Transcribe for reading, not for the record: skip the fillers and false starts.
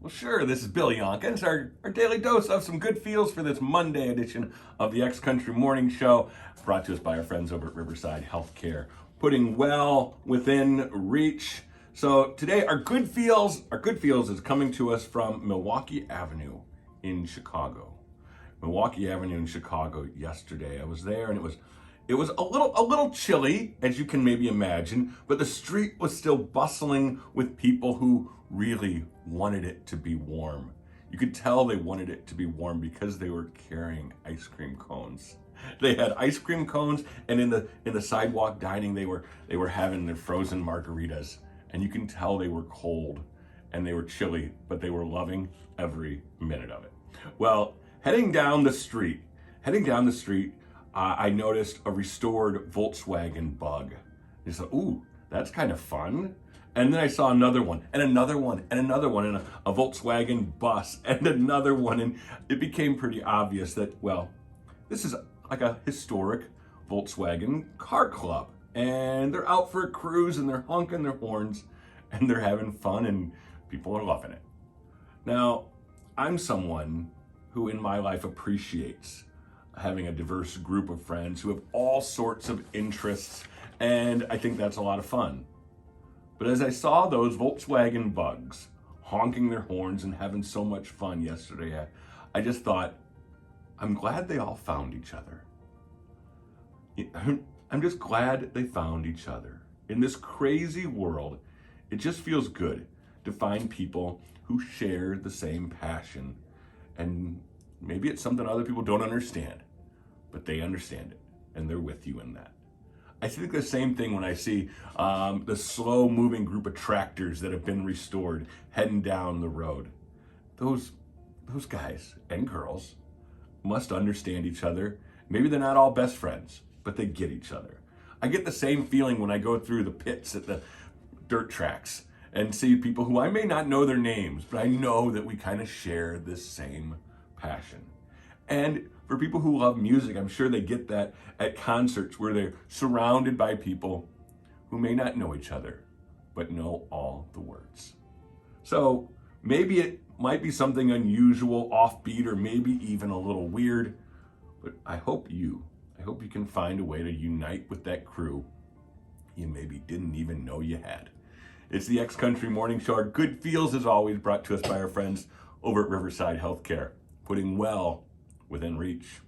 Well, sure, this is Bill Yonka. It's our daily dose of some good feels for this Monday edition of the X Country Morning Show, brought to us by our friends over at Riverside Healthcare, putting well within reach. So today, our good feels is coming to us from Milwaukee Avenue in Chicago. Milwaukee Avenue in Chicago yesterday. I was there and it was a little chilly, as you can maybe imagine, but the street was still bustling with people who really wanted it to be warm. You could tell they wanted it to be warm because they were carrying ice cream cones. They had ice cream cones, and in the sidewalk dining, they were having their frozen margaritas, and you can tell they were cold and they were chilly, but they were loving every minute of it. Well, heading down the street, I noticed a restored Volkswagen Bug. I said, ooh, that's kind of fun. And then I saw another one, and another one, and another one, and a Volkswagen bus, and another one. And it became pretty obvious that, well, this is like a historic Volkswagen car club. And they're out for a cruise, and they're honking their horns, and they're having fun, and people are loving it. Now, I'm someone who in my life appreciates having a diverse group of friends who have all sorts of interests, and I think that's a lot of fun. But as I saw those Volkswagen Bugs honking their horns and having so much fun yesterday, I just thought, I'm glad they all found each other. I'm just glad they found each other. In this crazy world, it just feels good to find people who share the same passion. And maybe it's something other people don't understand, but they understand it, and they're with you in that. I think the same thing when I see the slow-moving group of tractors that have been restored heading down the road. Those guys and girls must understand each other. Maybe they're not all best friends, but they get each other. I get the same feeling when I go through the pits at the dirt tracks and see people who I may not know their names, but I know that we kind of share this same passion. And for people who love music, I'm sure they get that at concerts where they're surrounded by people who may not know each other, but know all the words. So maybe it might be something unusual, offbeat, or maybe even a little weird, but I hope you can find a way to unite with that crew you maybe didn't even know you had. It's the X Country Morning Show. Our good feels, as always, brought to us by our friends over at Riverside Healthcare, putting well within reach.